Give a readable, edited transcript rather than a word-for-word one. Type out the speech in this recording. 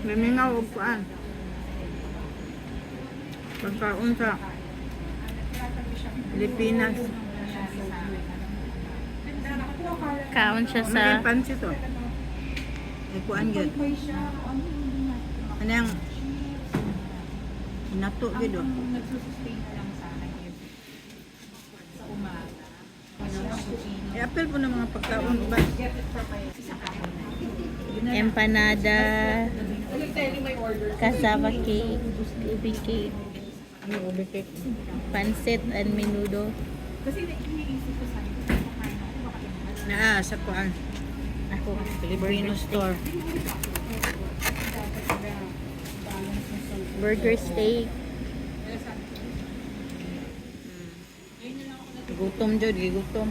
Mimingaw og kuan. Pagkaon sa Pilipinas. Kaon siya sa May pansit to. Ay kuan gyud. Ano yung nato gyud oh. Nagsusustain na lang sana yun. Sa umaga. I-apel po ng mga pagkaon ba? empanada, cassava cake, ubi cake, Ano ubi cake? pancit and menudo. Kasi iniisip ko sa'yo, kung kakain ako, baka yung Naa sa kuan. Ako, Filipino store. burger steak. Gutom jud, gigutom.